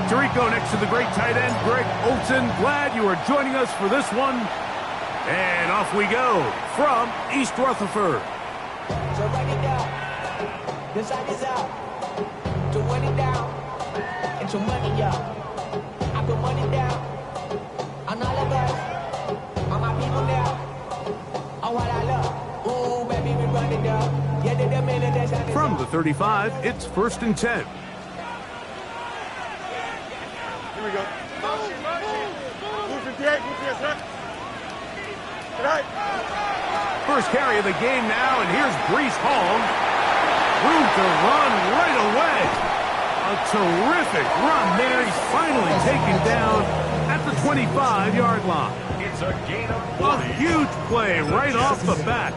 Tirico next to the great tight end, Greg Olsen. Glad you are joining us for this one. And off we go from East Rutherford. So write it down. This side is out. To run it down. And to money up. I put money down. On all of us. On my people now. On what I love. Ooh, baby, we run it down. Yeah, they're the minute that's From the 35, it's 1st and 10. Here we go. First carry of the game now, and here's Breece Hall. Room to run right away. A terrific run there. He's finally taken down at the 25-yard line. It's a gain of 40. A huge play right off the bat.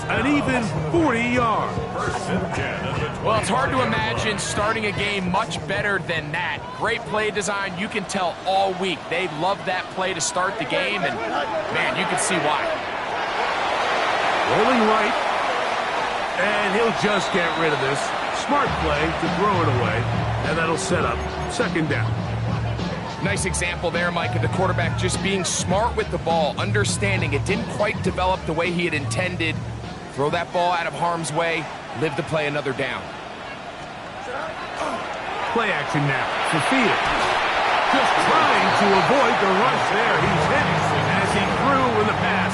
An even 40 yards. First and 10 at the 20. Well, it's hard to imagine starting a game much better than that. Great play design. You can tell all week they love that play to start the game, and, man, you can see why. Rolling right. And he'll just get rid of this. Smart play to throw it away. And that'll set up 2nd down. Nice example there, Mike, of the quarterback just being smart with the ball, understanding it didn't quite develop the way he had intended. Throw that ball out of harm's way, live to play another down. Play action now for Fields. Just trying to avoid the rush there. He's hit as he threw when the pass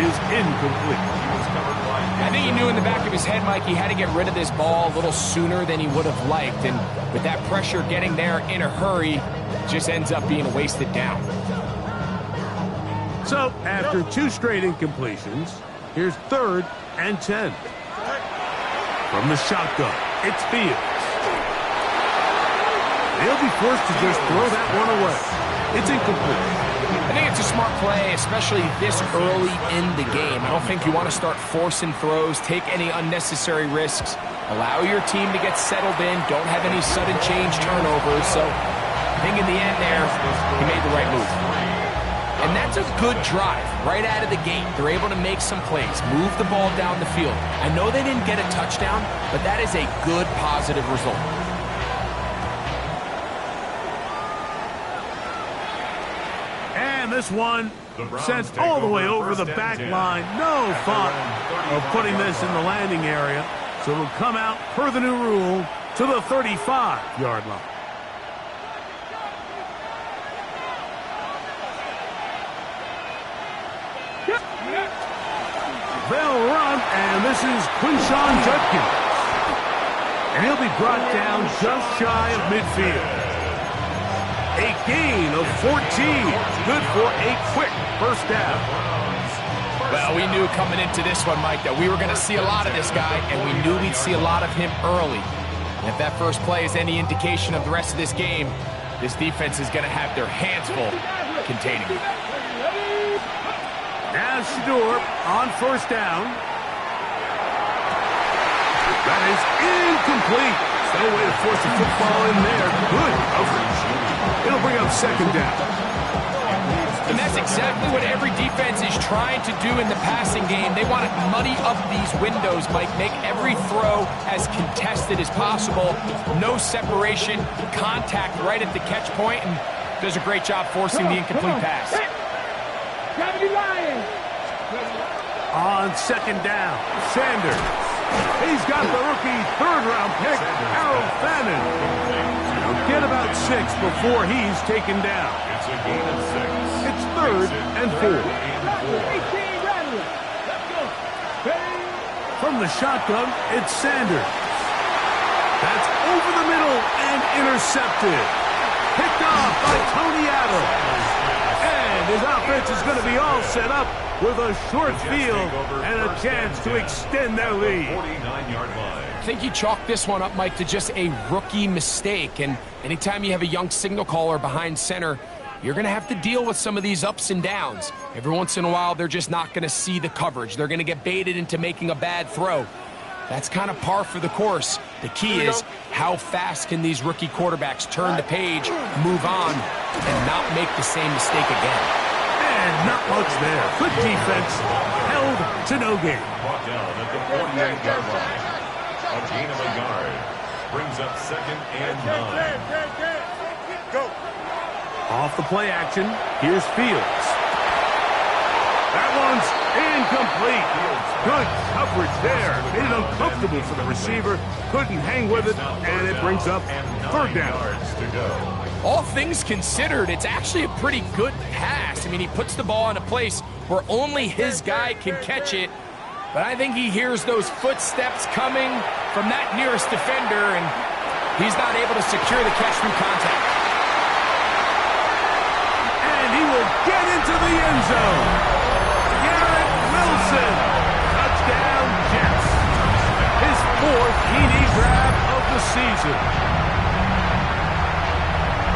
is incomplete. I think he knew in the back of his head, Mike, he had to get rid of this ball a little sooner than he would have liked. And with that pressure getting there in a hurry, just ends up being a wasted down. So, after 2 straight incompletions, here's 3rd and 10. From the shotgun, it's Fields. He'll be forced to just throw that one away. It's incomplete. I think it's a smart play, especially this early in the game. I don't think you want to start forcing throws, take any unnecessary risks, allow your team to get settled in, don't have any sudden change turnovers. So I think in the end there, he made the right move. And that's a good drive right out of the gate. They're able to make some plays, move the ball down the field. I know they didn't get a touchdown, but that is a good positive result. And this one sent all the way over the back line. No thought of putting this in the landing area. So it'll come out per the new rule to the 35-yard line. They'll run, and this is Quinshon Judkins. And he'll be brought down just shy of midfield. A gain of 14. Good for a quick 1st down. Well, we knew coming into this one, Mike, that we were going to see a lot of this guy, and we knew we'd see a lot of him early. And if that first play is any indication of the rest of this game, this defense is going to have their hands full containing him. Now Shedeur on 1st down. That is incomplete. No way to force a football in there. Good coverage. It'll bring up 2nd down. And that's exactly what every defense is trying to do in the passing game. They want to muddy up these windows, Mike, make every throw as contested as possible. No separation, contact right at the catch point, and does a great job forcing the incomplete pass. On 2nd down, Sanders. He's got the rookie 3rd-round pick, Harold Fannin. He'll get about 6 before he's taken down. It's a gain of 6. It's 3rd and 4. From the shotgun, it's Sanders. That's over the middle and intercepted. Picked off by Tony Adams. And his offense is going to be all set up with a short field and a chance to extend their lead. 49-yard line. I think you chalk this one up, Mike, to just a rookie mistake. And anytime you have a young signal caller behind center, you're going to have to deal with some of these ups and downs. Every once in a while, they're just not going to see the coverage. They're going to get baited into making a bad throw. That's kind of par for the course. The key is how fast can these rookie quarterbacks turn the page, move on, and not make the same mistake again. And not much there. Good defense. Held to no gain. Brought down at the 48-yard line. A gain of a yard. Brings up 2nd and 9. Off the play action, here's Fields. That one's incomplete. Good coverage there. Made it uncomfortable for the receiver. Couldn't hang with it, and it brings up third down. All things considered, it's actually a pretty good pass. I mean, he puts the ball in a place where only his guy can catch it. But I think he hears those footsteps coming from that nearest defender, and he's not able to secure the catch through contact. And he will get into the end zone. Garrett Wilson. Touchdown, Jets. His fourth TD grab of the season.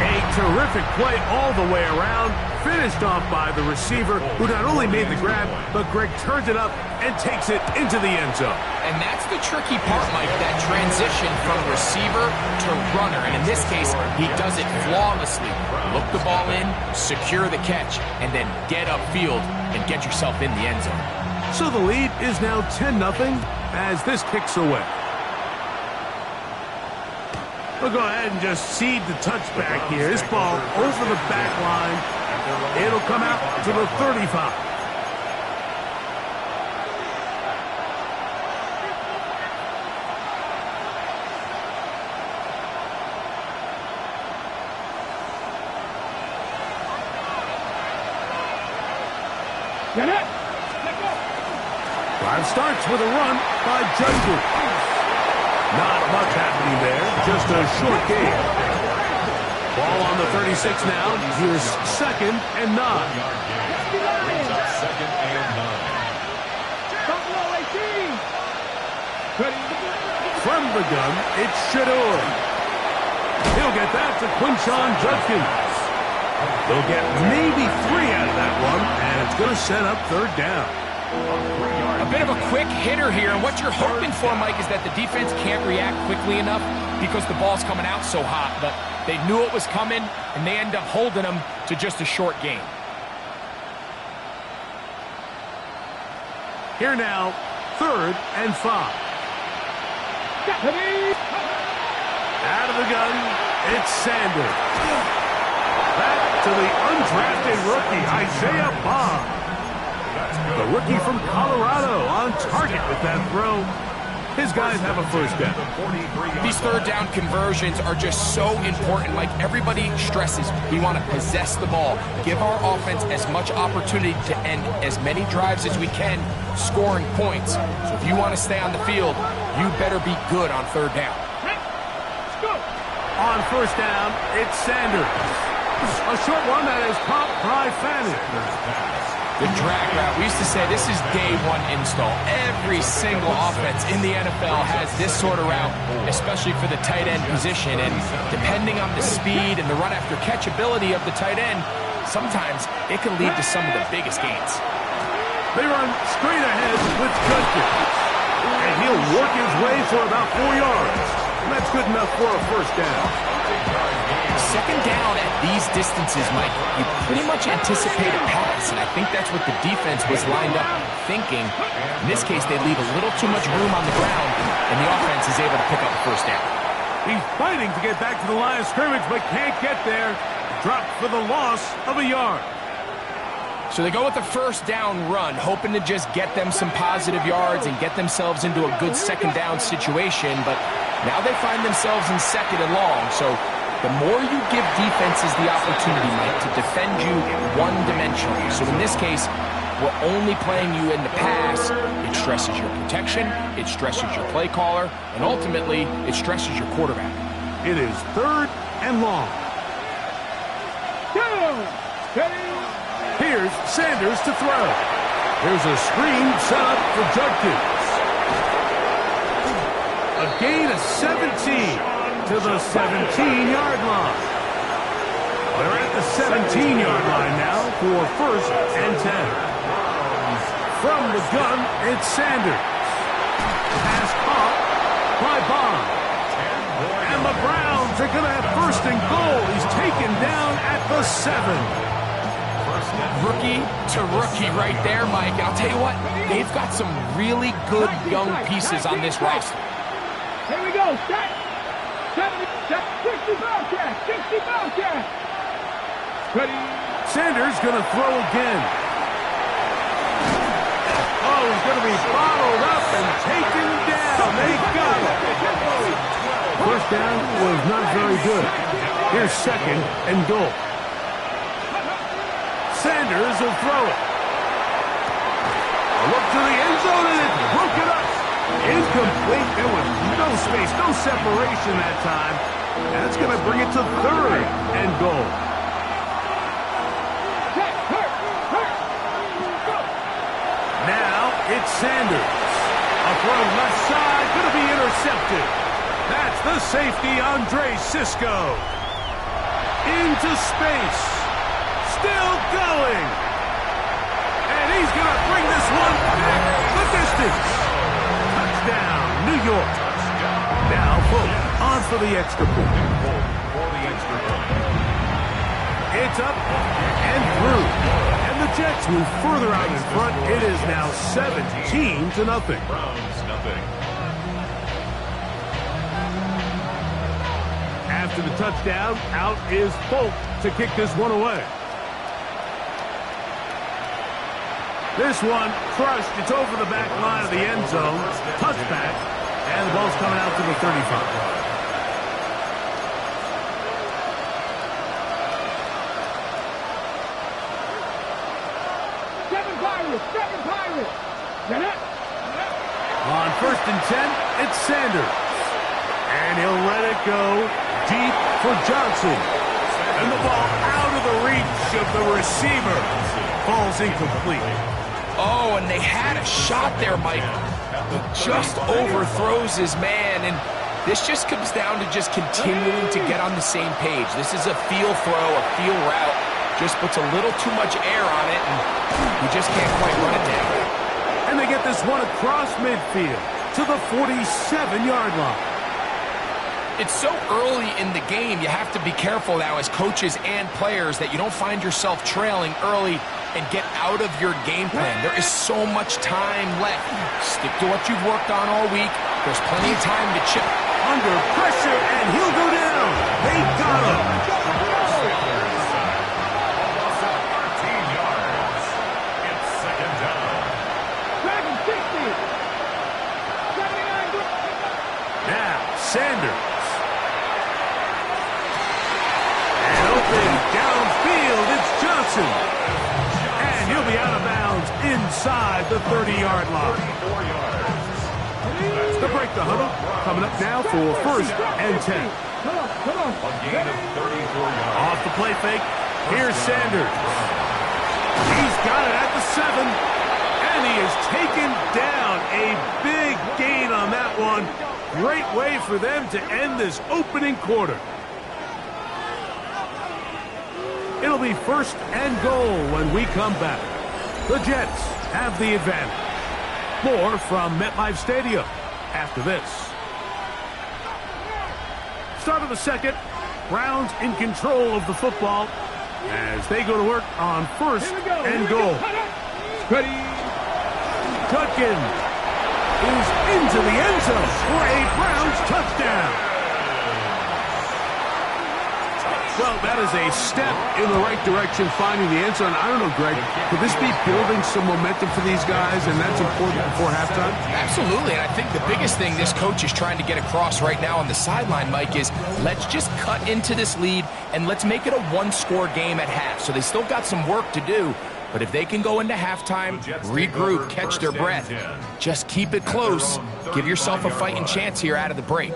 A terrific play all the way around. Finished off by the receiver, who not only made the grab, but Greg turns it up and takes it into the end zone. And that's the tricky part, Mike, that transition from receiver to runner. And in this case, he does it flawlessly. Look the ball in, secure the catch, and then get upfield and get yourself in the end zone. So the lead is now 10-0 as this kicks away. We'll go ahead and just cede the touchback here. This ball over the back line. It'll come out to the 35. Drive starts with a run by Judkins. Not much happening there, just a short game. Ball on the 36 now. Here's 2nd and 9. Second and 9. From the gun, it's Shedeur. He'll get that to Quinshon Judkins. They'll get maybe 3 out of that one, and it's going to set up third down. A bit of a quick hitter here, and what you're hoping for, Mike, is that the defense can't react quickly enough because the ball's coming out so hot, but they knew it was coming, and they end up holding them to just a short game. Here now, 3rd and 5. Out of the gun, it's Sanders. Back to the undrafted rookie, Isaiah Bond. The rookie from Colorado on target with that throw. His guys have a first down. These third down conversions are just so important. Like everybody stresses, we want to possess the ball, give our offense as much opportunity to end as many drives as we can, scoring points. So if you want to stay on the field, you better be good on third down. On first down, it's Sanders. A short one that is caught by Fanning. The drag route. We used to say this is day one install. Every single offense in the NFL has this sort of route, especially for the tight end position. And depending on the speed and the run after catch ability of the tight end, sometimes it can lead to some of the biggest gains. They run straight ahead with Judkins. And he'll work his way for about 4 yards. And that's good enough for a first down. Second down at these distances, Mike, you pretty much anticipate a pass, and I think that's what the defense was lined up thinking. In this case, they leave a little too much room on the ground, and the offense is able to pick up a first down. He's fighting to get back to the line of scrimmage, but can't get there. Dropped for the loss of a yard. So they go with the first down run, hoping to just get them some positive yards and get themselves into a good second down situation, but now they find themselves in 2nd and long, so the more you give defenses the opportunity, Mike, to defend you one-dimensionally. So in this case, we're only playing you in the pass. It stresses your protection, it stresses your play caller, and ultimately, it stresses your quarterback. It is 3rd and long. Here's Sanders to throw. Here's a screen set up for Judkins. A gain of 17. To the 17-yard line. They're at the 17-yard line now for 1st and 10. From the gun, it's Sanders. Pass caught by Bond. And the Browns are going to have 1st and goal. He's taken down at the 7. Rookie to rookie right there, Mike. And I'll tell you what, they've got some really good young pieces on this roster. Here we go, set. 60 Bobcat. 60 Bobcat. Ready. Sanders going to throw again. Oh, he's going to be bottled up and taken down. They got it. First down was not very good. Here's second and goal. Sanders will throw it. A look to the end zone, and it's broken up. Incomplete. There was no space, no separation that time. That's going to bring it to third and goal. Now it's Sanders. A throw left side, going to be intercepted. That's the safety, Andre Cisco. Into space. Still going. And he's going to bring this one back the distance. Touchdown, New York. Now Folk on for the extra point. It's up and through. And the Jets move further out in front. It is now 17-0. After the touchdown, out is Folk to kick this one away. This one crushed. It's over the back line of the end zone. Touchback. And the ball's coming out to the 35. Seven Pirates. On 1st and 10, it's Sanders. And he'll let it go deep for Johnson. And the ball out of the reach of the receiver. Ball's incomplete. Oh, and they had a shot there, Mike. He just overthrows his man, and this just comes down to just continuing to get on the same page. This is a feel throw, a feel route. Just puts a little too much air on it, and you just can't quite run it down. And they get this one across midfield to the 47-yard line. It's so early in the game, you have to be careful now as coaches and players that you don't find yourself trailing early and get out of your game plan. There is so much time left. Stick to what you've worked on all week. There's plenty of time to chip. Under pressure, and he'll go down. They got him. Now, Sanders. And open downfield, it's Johnson. And he'll be out of bounds inside the 30-yard line. To break the huddle, coming up now for 1st and 10. Off the play fake, here's Sanders. He's got it at the 7. And he is taken down. A big gain on that one. Great way for them to end this opening quarter. It'll be 1st and goal when we come back. The Jets have the advantage. More from MetLife Stadium after this. Start of the second. Browns in control of the football as they go to work on 1st and goal. Ready. Judkins is into the end zone for a Browns touchdown. Well, that is a step in the right direction, finding the end zone. I don't know, Greg, could this be building some momentum for these guys, and that's important before halftime? Absolutely, and I think the biggest thing this coach is trying to get across right now on the sideline, Mike, is let's just cut into this lead, and let's make it a one-score game at half. So they still got some work to do, but if they can go into halftime, regroup, catch their breath, just keep it close, give yourself a fighting chance here out of the break.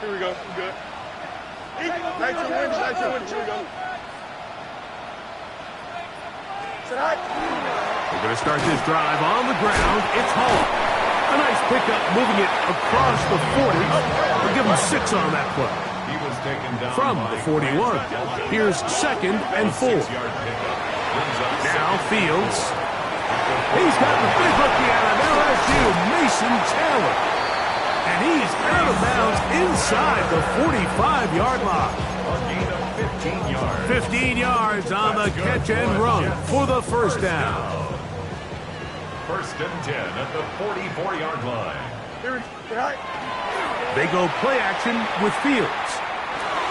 Here we go. Good. Back to the window. Back to the window. Here we go. Sit high. We're going to start this drive on the ground. It's Hall. A nice pickup, moving it across the 40. We'll give him 6 on that play. From the 41. Here's 2nd and 4. Now Fields. He's got the big rookie out of LSU, Mason Taylor. And he's out of bounds inside the 45-yard line. 15 yards on the catch and run for the 1st down. First and 10 at the 44-yard line. They go play action with Fields.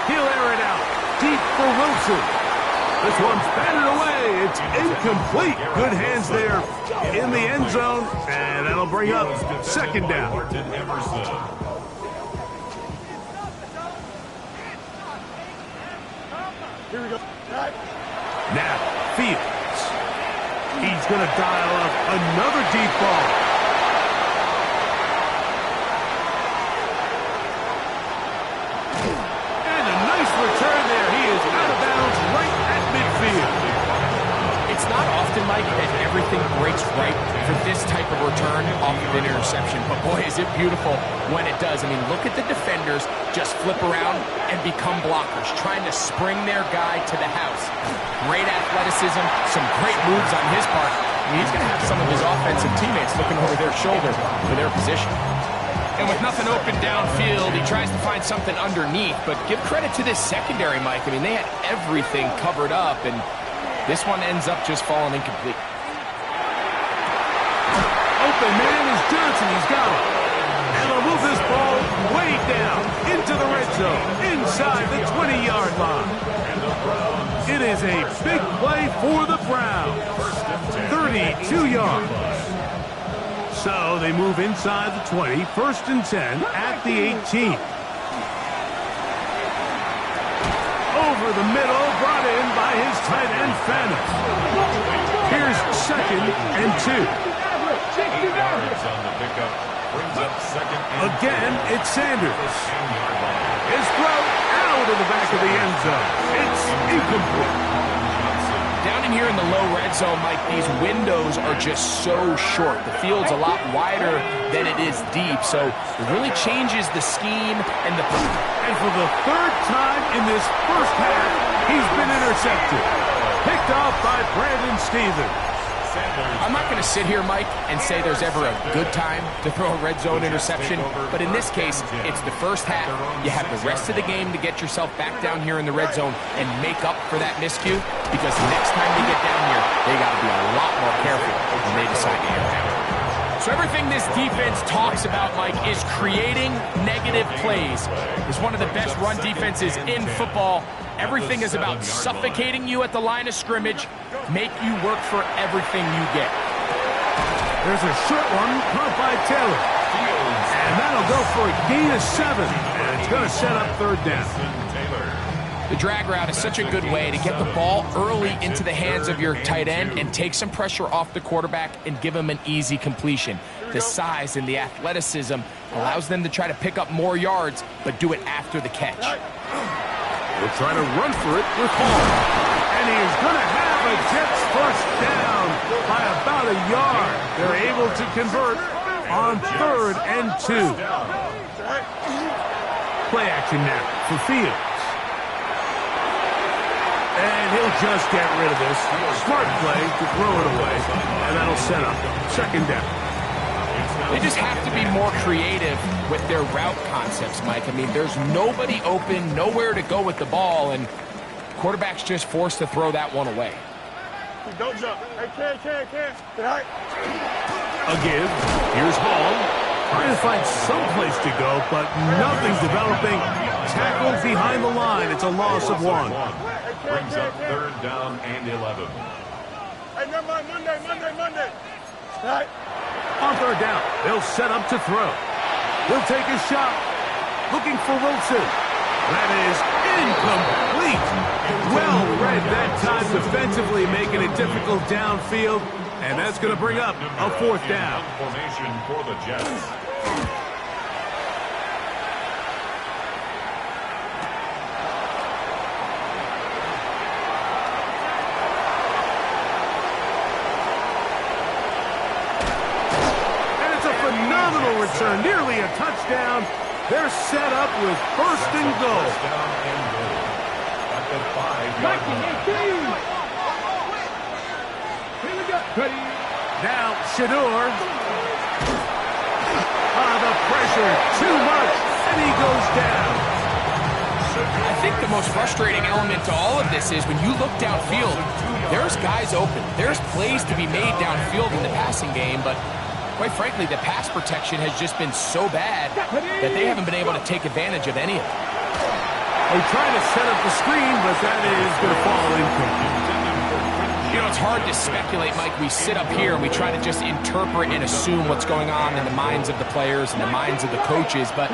He'll air it out deep for Wilson. This one's batted away. It's incomplete. Good hands there in the end zone, and that'll bring up second down. Here we go. Now, Fields. He's going to dial up another deep ball. And a nice return there. He is out of bounds right at midfield. It's not often, Mike, that everything breaks right for this type of return off of an interception. But boy, is it beautiful when it does. I mean, look at the defenders just flip around and become blockers, trying to spring their guy to the house. Great athleticism, some great moves on his part. I mean, he's going to have some of his offensive teammates looking over their shoulder for their position. And with nothing open downfield, he tries to find something underneath. But give credit to this secondary, Mike. I mean, they had everything covered up, and this one ends up just falling incomplete. Open man is Johnson. He's got it. And they'll move this ball way down into the red zone, inside the 20-yard line. It is a big play for the Browns. 32 yards. So they move inside the 20, first and 10 at the 18. Over the middle, brought in by his tight end, Fanis. Here's second and 2. Again, it's Sanders. His throw out of the back of the end zone. It's incomplete. Down in here in the low red zone, Mike, these windows are just so short. The field's a lot wider than it is deep, so it really changes the scheme and the... And for the third time in this first half, he's been intercepted. Picked off by Brandon Stephens. I'm not going to sit here, Mike, and say there's ever a good time to throw a red zone interception, but in this case, it's the first half. You have the rest of the game to get yourself back down here in the red zone and make up for that miscue, because next time they get down here, they got to be a lot more careful when they decide to air down. So everything this defense talks about, Mike, is creating negative plays. It's one of the best run defenses in football. Everything is about suffocating you at the line of scrimmage, make you work for everything you get. There's a short one caught by Taylor. And that'll go for a gain of 7. And it's going to set up third down. The drag route is such a good way to get the ball early into the hands of your tight end and take some pressure off the quarterback and give him an easy completion. The size and the athleticism allows them to try to pick up more yards, but do it after the catch. We'll try to run for it with Hall. And he is going to have a Jets first down by about a yard. They're able to convert on third and 2. Play action now for Fields. And he'll just get rid of this. Smart play to throw it away. And that'll set up second down. They just have to be more creative with their route concepts, Mike. I mean, there's nobody open, nowhere to go with the ball, and quarterback's just forced to throw that one away. Don't jump. Hey, can't. A give. Here's Hall. Trying to find some place to go, but nothing's developing. Tackled behind the line. It's a loss of 1. Brings up third down and 11. Hey, never mind. Monday. All right. On third down, they'll set up to throw. He'll take a shot. Looking for Wilson. That is incomplete. Well read that time defensively, making it difficult downfield. And that's going to bring up a fourth down. Formation for the Jets. Phenomenal return, nearly a touchdown. They're set up with first and goal. At the 5-yard line. Here we go. Ready. Now Shador. The pressure too much, and he goes down. I think the most frustrating element to all of this is when you look downfield, there's guys open. There's plays to be made downfield in the passing game, but quite frankly, the pass protection has just been so bad that they haven't been able to take advantage of any of it. They try to set up the screen, but that is going to fall incomplete. You know, it's hard to speculate, Mike. We sit up here and we try to just interpret and assume what's going on in the minds of the players and the minds of the coaches, but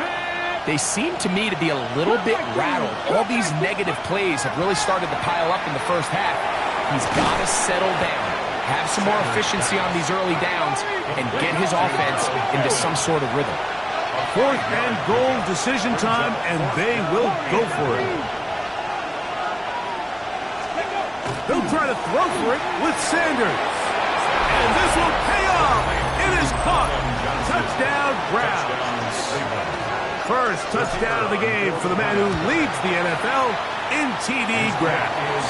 they seem to me to be a little bit rattled. All these negative plays have really started to pile up in the first half. He's got to settle down, have some more efficiency on these early downs, and get his offense into some sort of rhythm. 4th and goal, decision time, and they will go for it. They'll try to throw for it with Sanders. And this will pay off. It is caught. Touchdown, Browns. First touchdown of the game for the man who leads the NFL in TD grabs.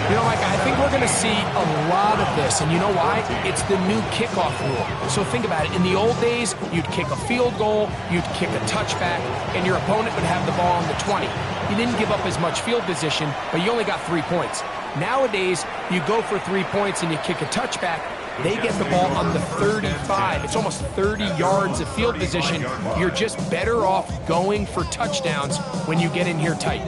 You know, Mike, I think we're going to see a lot of this, and you know why? It's the new kickoff rule. So think about it. In the old days, you'd kick a field goal, you'd kick a touchback, and your opponent would have the ball on the 20. You didn't give up as much field position, but you only got 3 points. Nowadays, you go for 3 points and you kick a touchback, they get the ball on the 35. It's almost 30 yards of field position. You're just better off going for touchdowns when you get in here tight.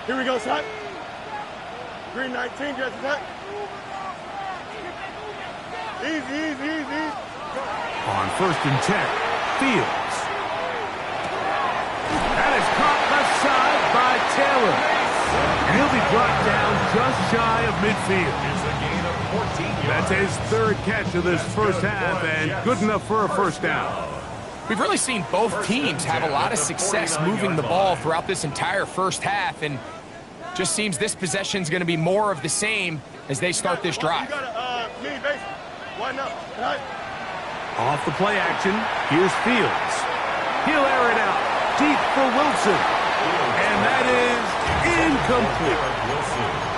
Here we go, son. Green 19, just attack. Easy. On 1st and 10, Fields. That is caught left side by Taylor. And he'll be brought down just shy of midfield. It's a gain of 14 yards. That's his 3rd catch of this first half, and good enough for a first down. We've really seen both teams have a lot of success moving the ball throughout this entire first half, and just seems this possession is going to be more of the same as they start this drive. You got a mini base. Why not? Right. Off the play action, here's Fields. He'll air it out deep for Wilson. And that is incomplete.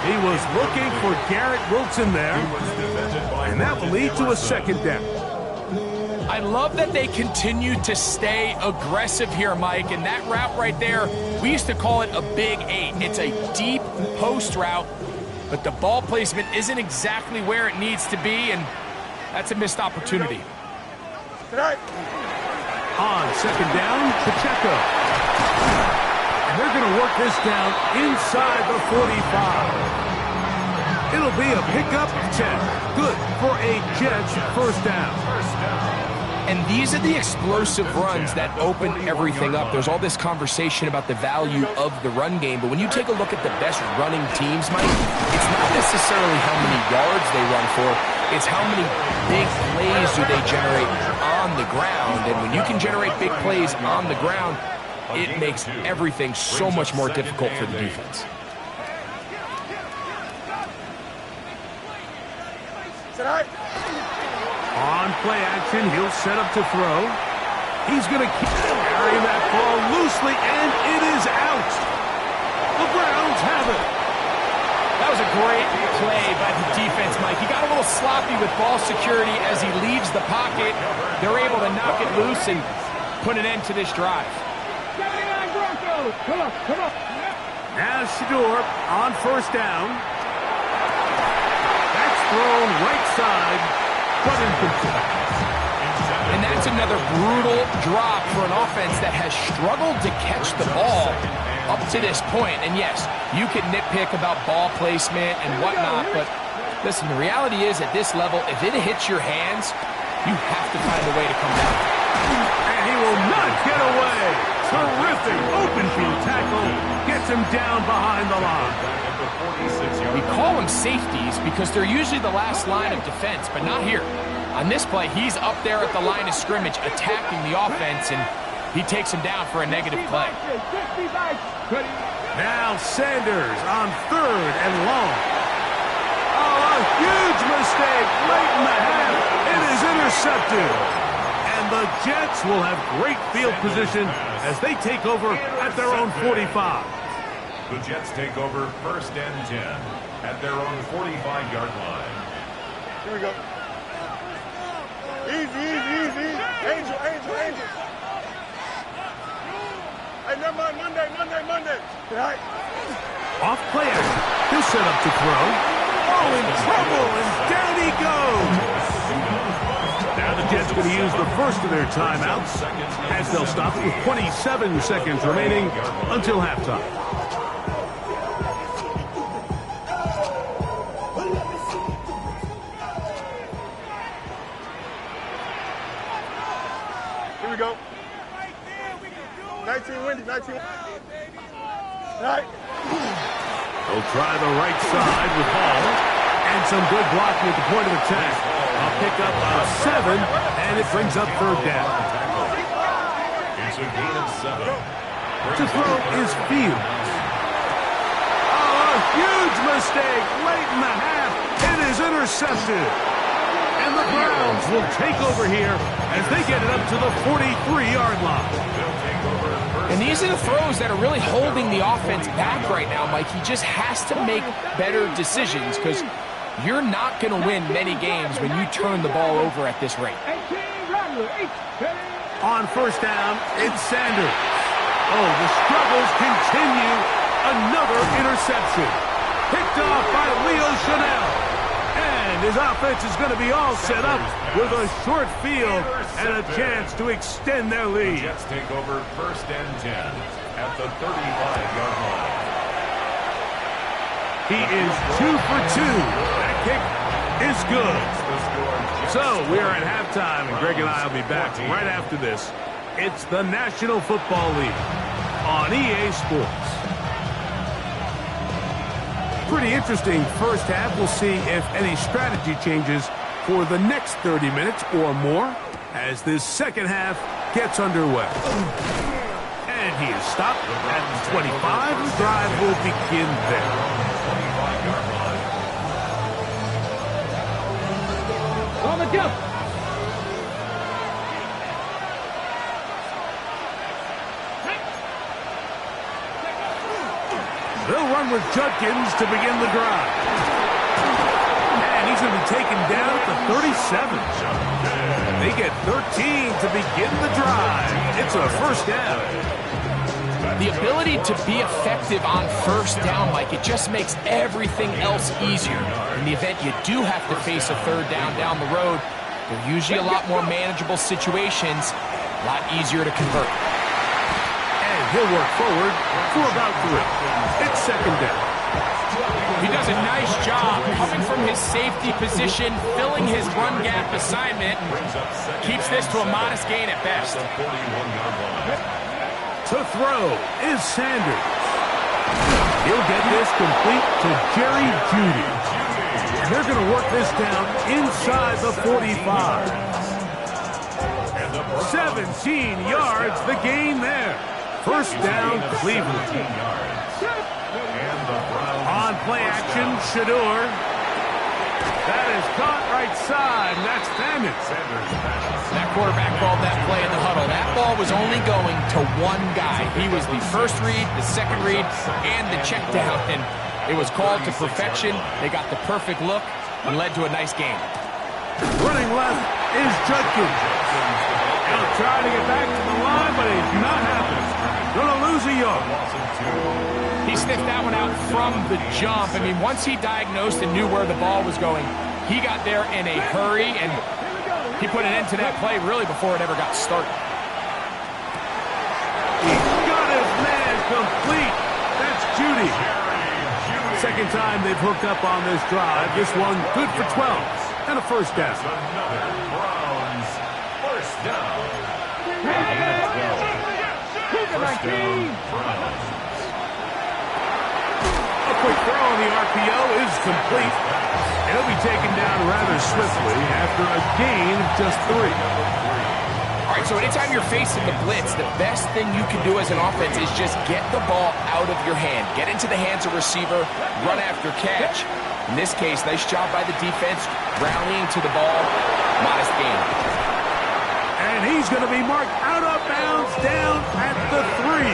He was looking for Garrett Wilson there. And that will lead to a 2nd down. I love that they continue to stay aggressive here, Mike, and that route right there, we used to call it a big 8. It's a deep post route, but the ball placement isn't exactly where it needs to be, and that's a missed opportunity. Tonight. On 2nd down, Pacheco. And they're going to work this down inside the 45. It'll be a pickup of 10. Good for a Jets first down. And these are the explosive runs that open everything up. There's all this conversation about the value of the run game, but when you take a look at the best running teams, Mike, it's not necessarily how many yards they run for, it's how many big plays do they generate on the ground. And when you can generate big plays on the ground, it makes everything so much more difficult for the defense. Tonight. On play action, he'll set up to throw. He's going to carry that ball loosely, and it is out. The Browns have it. That was a great play by the defense, Mike. He got a little sloppy with ball security as he leaves the pocket. They're able to knock it loose and put an end to this drive. 79 Broncos. Come on. Now Shador on 1st down. That's thrown right side, but incomplete. And that's another brutal drop for an offense that has struggled to catch the ball up to this point. And yes, you can nitpick about ball placement and whatnot, but listen, the reality is at this level, if it hits your hands, you have to find a way to come down. And he will not get away. Terrific open field tackle. Gets him down behind the line. We call them safeties because they're usually the last line of defense, but not here. On this play, he's up there at the line of scrimmage attacking the offense, and he takes him down for a negative play. Now Sanders on 3rd and long. Oh, a huge mistake late in the half. It is intercepted. And the Jets will have great field position as they take over at their own 45. The Jets take over 1st and 10 at their own 45-yard line. Here we go. Easy. Angel. Hey, never mind. Monday. All right. Off play action. He'll set up to throw. Oh, in trouble, and down he goes. Now the Jets going to use the first of their timeouts, as they'll stop with 27 seconds remaining until halftime. Here we go. 19 Wendy. Right. They'll try the right side with Hall. And some good blocking at the point of attack. A pickup of 7, and it brings up 3rd down. It's a gain of 7. To throw is Fields. Oh, a huge mistake late in the half. It is intercepted. And the Browns will take over here as they get it up to the 43-yard line. They'll take over 1st. And these are the throws that are really holding the offense back right now, Mike. He just has to make better decisions because you're not going to win many games when you turn the ball over at this rate. On 1st down, it's Sanders. Oh, the struggles continue. Another interception. Picked off by Leo Chanel. And his offense is going to be all set up with a short field and a chance to extend their The lead. Jets take over 1st and 10 at the 35-yard line. He is 2 for 2. That kick is good. So we are at halftime, and Greg and I will be back right after this. It's the National Football League on EA Sports. Pretty interesting first half. We'll see if any strategy changes for the next 30 minutes or more as this second half gets underway. And he is stopped at the 25. The drive will begin there. 25-yard line. On the jump. They'll run with Judkins to begin the drive. And he's going to be taken down at the 37. They get 13 to begin the drive. It's a 1st down. The ability to be effective on 1st down, Mike, it just makes everything else easier. In the event you do have to face a 3rd down the road, they're usually a lot more manageable situations, a lot easier to convert. And he'll work forward for about 3. It's 2nd down. He does a nice job coming from his safety position, filling his run gap assignment, and keeps this to a modest gain at best. 41-yard line. To throw is Sanders. He'll get this complete to Jerry Jeudy. And they're going to work this down inside the 45. 17 yards, the gain there. 1st down, Cleveland. On play action, Shador. That is caught right side, and that's Thamen. That quarterback called that play in the huddle. That ball was only going to one guy. He was the first read, the second read, and the check down. And it was called to perfection. They got the perfect look and led to a nice game. Running left is Judkins. He'll try to get back to the line, but he's not happening. Gonna lose a yard. He sniffed that one out from the jump. I mean, once he diagnosed and knew where the ball was going, he got there in a hurry, and he put an end to that play really before it ever got started. He's got his man complete. That's Jeudy. Second time they've hooked up on this drive. This one good for 12 and a 1st down. Another Browns 1st down. First down, Browns. A quick throw on the RPO is complete. And he'll be taken down rather swiftly after a gain of just 3. All right, so anytime you're facing the blitz, the best thing you can do as an offense is just get the ball out of your hand. Get into the hands of receiver, run after catch. In this case, nice job by the defense, rallying to the ball. Modest gain. And he's going to be marked out of bounds down at the 3.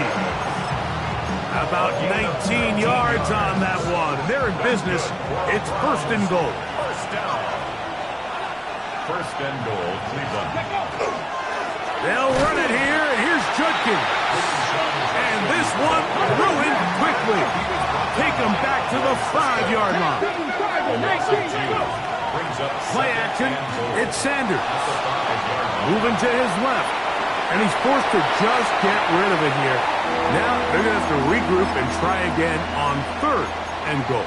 About 19 yards on that one. They're in business. It's first and goal. First down. First and goal, Cleveland. They'll run it here, and here's Judkins. And this one ruined quickly. Take them back to the 5-yard line. Play action, it's Sanders. Moving to his left. And he's forced to just get rid of it here. Now they're going to have to regroup and try again on third and goal.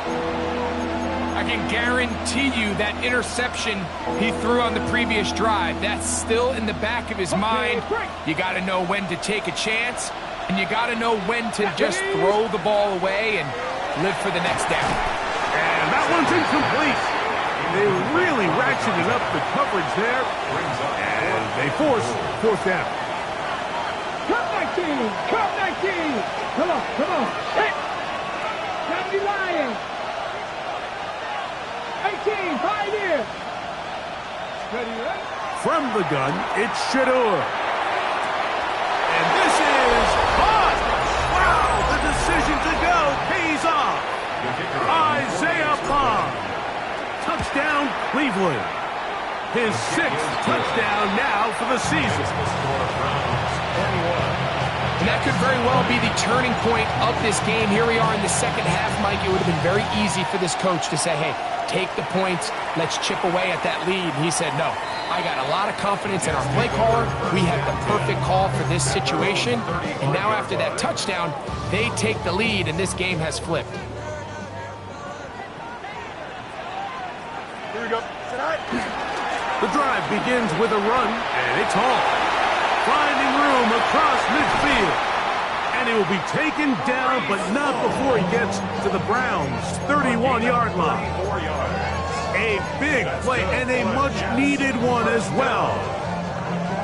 I can guarantee you that interception he threw on the previous drive, that's still in the back of his mind. You got to know when to take a chance, and you got to know when to just throw the ball away and live for the next down. And that one's incomplete. They really ratcheted up the coverage there, and they force fourth down. Come 19! Come 19! Come on, come on. Hit! Got me lying. 18, 5 here. Ready, right? From the gun, it's Shedeur. And this is caught. Wow, the decision to go pays off. Isaiah Bond. Touchdown, Cleveland. His 6th touchdown now for the season. And that could very well be the turning point of this game. Here we are in the second half, Mike. It would have been very easy for this coach to say, hey, take the points, let's chip away at that lead. And he said, no, I got a lot of confidence in our play caller. We have the perfect call for this situation. And now after that touchdown, they take the lead, and this game has flipped. Here we go. The drive begins with a run, and it's Hall. Finding room across midfield. And he will be taken down, but not before he gets to the Browns' 31-yard line. A big play and a much-needed one as well.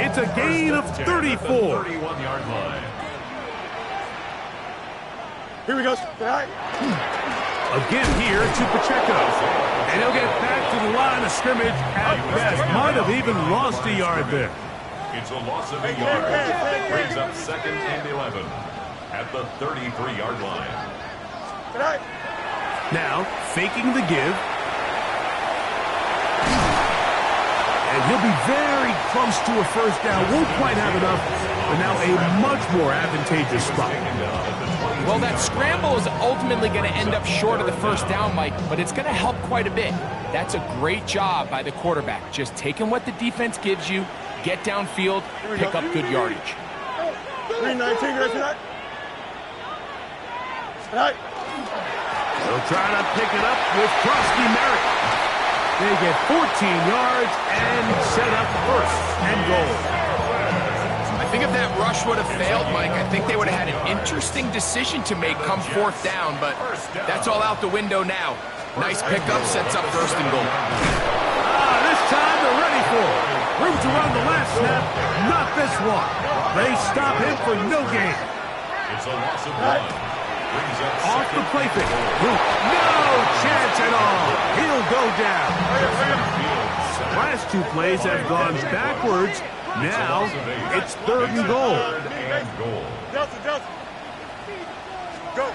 It's a gain of 34. 31-yard line. Here we go. Again here to Pacheco. And he'll get back to the line of scrimmage at best. Might have even lost a yard there. It's a loss of a yard. Brings up 2nd and 11 at the 33-yard line. Now, faking the give. And he'll be very close to a first down. Won't quite have enough, but now a much more advantageous spot. Well, that scramble is ultimately going to end up short of the first down, Mike, but it's going to help quite a bit. That's a great job by the quarterback. Just taking what the defense gives you, get downfield, pick up good yardage. 319, They'll try to pick it up with Krusty Merrick. They get 14 yards and set up first and goal. I think if that rush would have failed, Mike, I think they would have had an interesting decision to make come fourth down, but that's all out the window now. Nice pickup, sets up first and goal. This time they're ready for it. Room to run the last snap, not this one. They stop him for no gain. It's a loss of 1. Off the play fake. No chance at all. He'll go down. Last two plays have gone backwards. Now it's 3rd and goal. Justin. Go.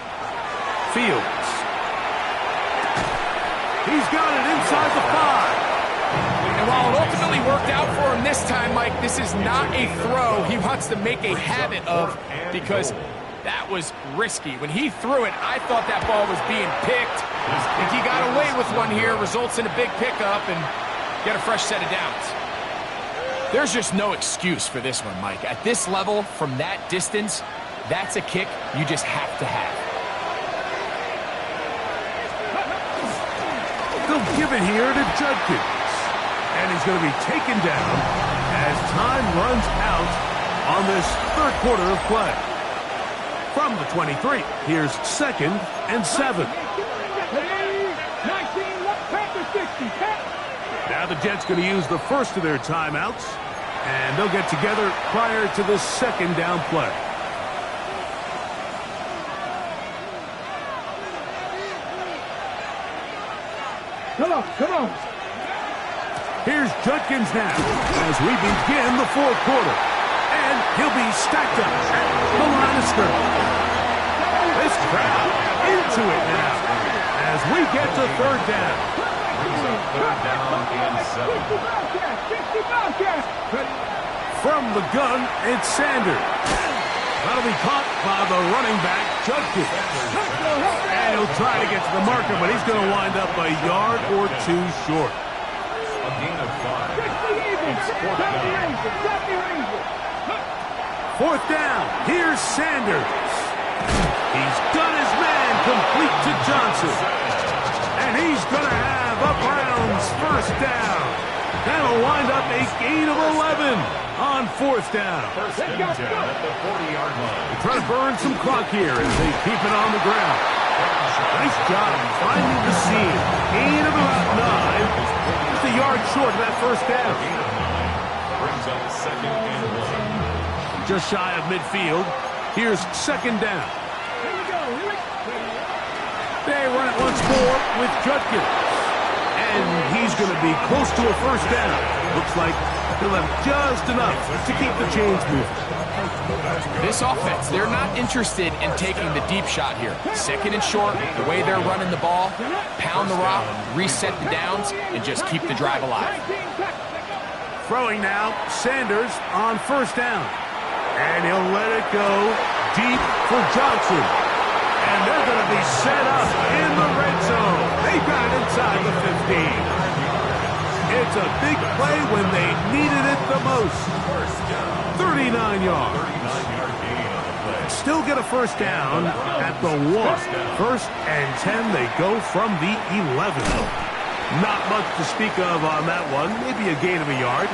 Fields. He's got it inside the 5. And while it ultimately worked out for him this time, Mike, this is not a throw he wants to make a habit of, because that was risky. When he threw it, I thought that ball was being picked. I think he got away with one here, results in a big pickup, and get a fresh set of downs. There's just no excuse for this one, Mike. At this level, from that distance, that's a kick you just have to have. They'll give it here to Judkins. And he's going to be taken down as time runs out on this 3rd quarter of play. From the 23, here's 2nd and 7. Now the Jets going to use the first of their timeouts, and they'll get together prior to the 2nd down play. Come on. Here's Judkins now as we begin the 4th quarter. And he'll be stacked up at the line of scrimmage. This crowd into it now as we get to third down. Brings up third down and 7. From the gun, it's Sanders. That'll be caught by the running back, Judkins. And he'll try to get to the marker, but he's going to wind up a yard or two short. A gain of 5. It's fourth down. Fourth down. Here's Sanders. He's got his man complete to Johnson. And he's going to have a Browns first down. That'll wind up a gain of 11 on fourth down. First and 10 at the 40-yard line. They try to burn some clock here as they keep it on the ground. Nice job finding the seam. Gain of about 9. Just a yard short of that first down. Gain of 9. Brings up second and 1. Just shy of midfield. Here's second down. They run it once more with Judkins. And he's going to be close to a first down. Looks like he'll have just enough to keep the chains moving. This offense, they're not interested in taking the deep shot here. Second and short, the way they're running the ball, pound the rock, reset the downs, and just keep the drive alive. Throwing now, Sanders on first down. And he'll let it go deep for Johnson. And they're going to be set up in the red zone. They got it inside the 15. It's a big play when they needed it the most. 39 yards. 39-yard gain on the play. Still get a first down at the 1. First and 10, they go from the 11. Not much to speak of on that one. Maybe a gain of a yard.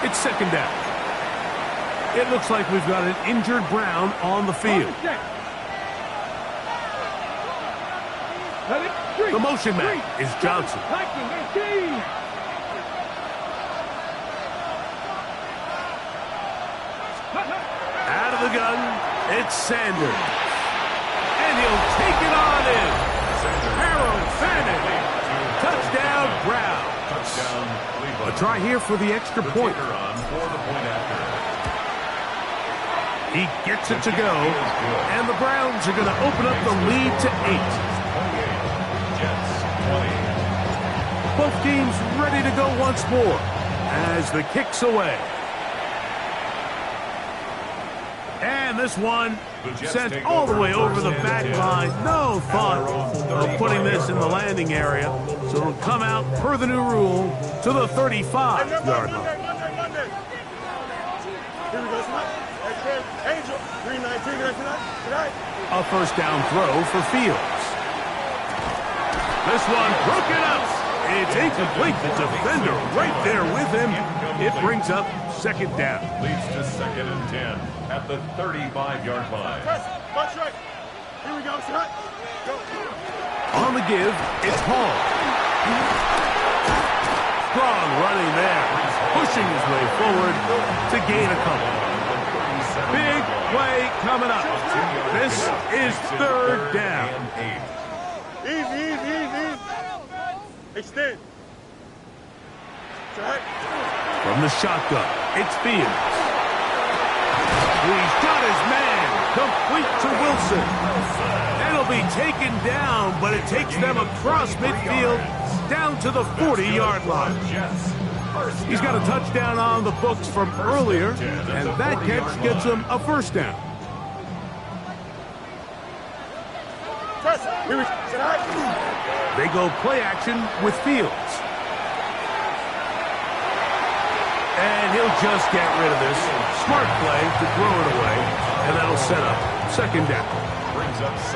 It's second down. It looks like we've got an injured Brown on the field. The motion man is Johnson. Out of the gun, it's Sanders. And he'll take it on in. Harold Fannin. Touchdown, Brown. Touchdown, Cleveland. A try here for the extra The point. kicker on for the point after. He gets it to go. And the Browns are going to open up the lead to 8. 28. Jets, 20. Both teams ready to go once more as the kick's away. And this one sent all the way over the back line. No thought of putting this in the landing area. So it'll come out per the new rule to the 35-yard line. Here we go, tonight. Angel, 319 tonight. A first down throw for Fields. This one broken up. It's incomplete. The defender right there with him. It brings up second down. Leads to second and 10 at the 35-yard line. Press, punch right. Here we go, tonight. Go. On the give, it's Hall. Strong running there. Pushing his way forward to gain a couple. Big play coming up. This is third down. Easy. Extend. Tonight. From the shotgun, it's Fields. He's got his man complete to Wilson. That'll be taken down, but it takes them across midfield down to the 40-yard line. He's got a touchdown on the books from earlier, and that catch gets him a first down. Press. Here we go, tonight. They go play action with Fields. And he'll just get rid of this. Smart play to throw it away, and that'll set up second down.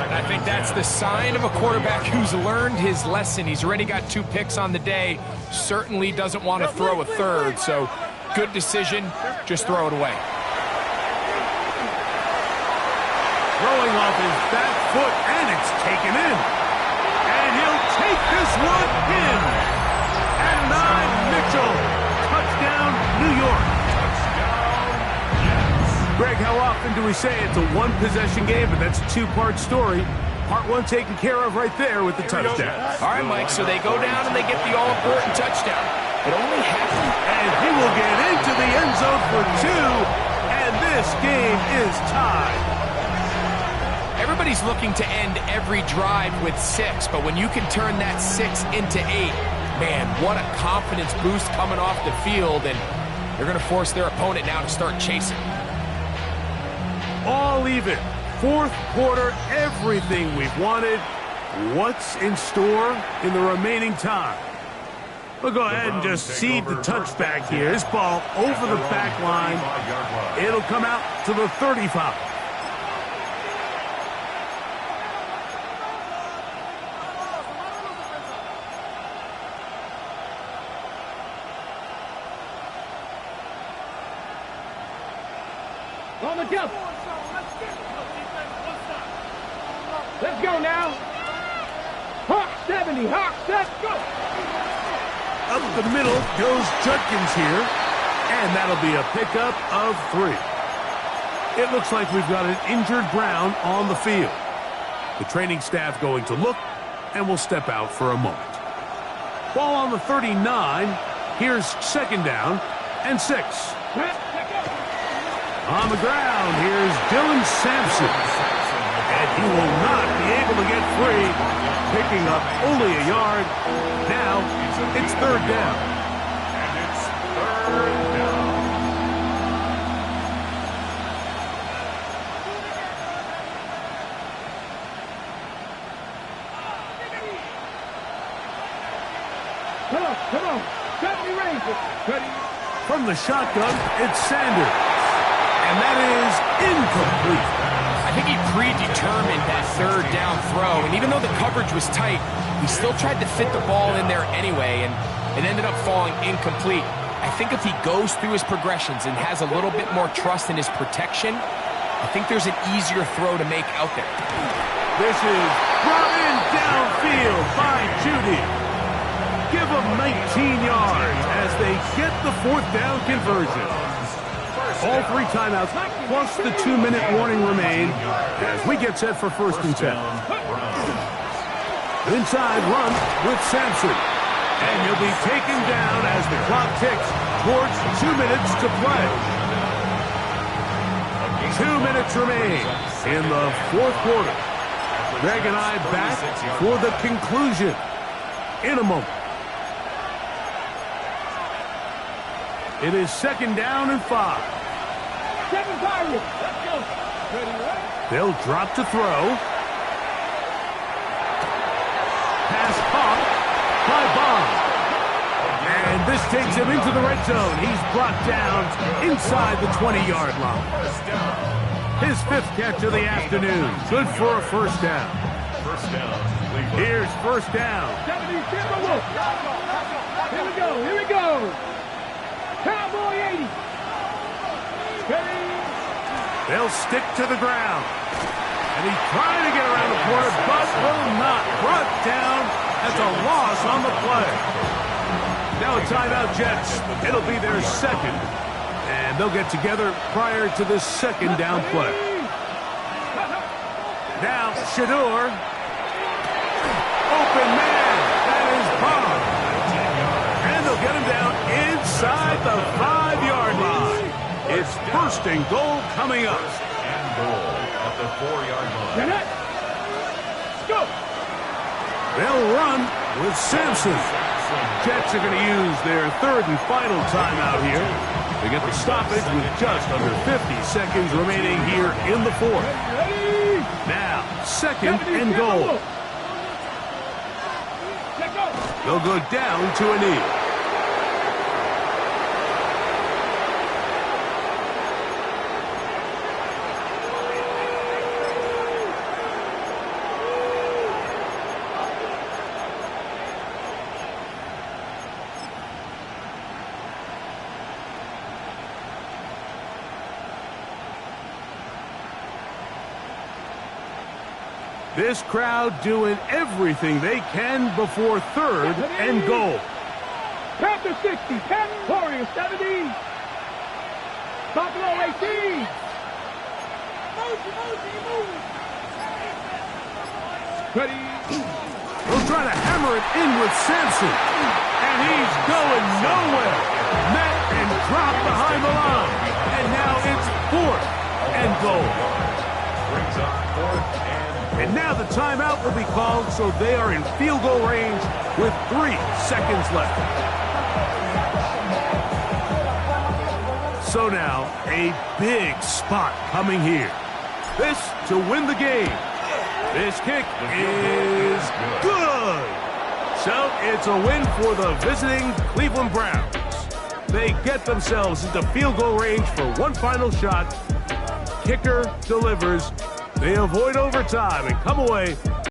I think that's the sign of a quarterback who's learned his lesson. He's already got 2 picks on the day. Certainly doesn't want to throw a third, so good decision. Just throw it away. Throwing off his back foot, and it's taken in. And he'll take this one in. At 9, Mitchell. Touchdown, New York. Greg, how often do we say it's a one-possession game, but that's a 2-part story? Part 1 taken care of right there with the touchdown. All right, Mike, so they go down and they get the all-important touchdown. It only happened. And he will get into the end zone for 2, and this game is tied. Everybody Everybody's looking to end every drive with 6, but when you can turn that 6 into 8, man, what a confidence boost coming off the field, and they're going to force their opponent now to start chasing. All even. Fourth quarter, everything we've wanted. What's in store in the remaining time? We'll go ahead and just cede the touchback here. This ball over the back line. It'll come out to the 35. On the jump. Let's go now. Hawk 70. Hawk, let's go. Up the middle goes Judkins here, and that'll be a pickup of 3. It looks like we've got an injured Brown on the field. The training staff going to look, and will step out for a moment. Ball on the 39. Here's second down and 6. On the ground, here's Dylan Sampson. And he will not be able to get free, picking up only a yard. Now, it's third down. And it's third down. Come on. 70 Rangers. Ready? From the shotgun, it's Sanders. And that is incomplete. I think he predetermined that third down throw, and even though the coverage was tight, he still tried to fit the ball in there anyway, and it ended up falling incomplete. I think if he goes through his progressions and has a little bit more trust in his protection, I think there's an easier throw to make out there. This is brought in downfield by Judy. Give them 19 yards as they get the fourth down conversion. All 3 timeouts, plus the 2-minute warning remain as we get set for first and 10. Inside run with Sampson. And he'll be taken down as the clock ticks towards 2 minutes to play. 2 minutes remain in the fourth quarter. Greg and I back for the conclusion in a moment. It is second down and 5. 7 Pirates. Let's go. Ready, right? They'll drop to throw. Pass caught by Bond. And this takes him into the red zone. He's brought down inside the 20-yard line. His 5th catch of the afternoon. Good for a first down. First down, Cleveland. Here's first down. 70 Timberwolves. Here we go. Cowboy 80. Ready? They'll stick to the ground. And he's trying to get around the corner, but will not. Brought down. That's a loss on the play. Now a timeout, Jets. It'll be their second. And they'll get together prior to this second down play. Now, Shador. Open man. That is Bond. And they'll get him down inside the 5-yard line. It's first and goal coming up. And goal at the 4-yard line. Go. They'll run with Sampson. Jets are going to use their third and final timeout here. They get the stoppage with just under 50 seconds remaining here in the fourth. Now, second and goal. They'll go down to a knee. This crowd doing everything they can before third and goal. Panther 60, Warriors 70. Buffalo 18. Ready? We'll try to hammer it in with Sampson. And he's going nowhere. Met and dropped behind the line. And now it's fourth and goal. Brings up 4th and And now the timeout will be called, so they are in field goal range with 3 seconds left. So now, a big spot coming here. This to win the game. This kick is good. So it's a win for the visiting Cleveland Browns. They get themselves into field goal range for one final shot. Kicker delivers. They avoid overtime and come away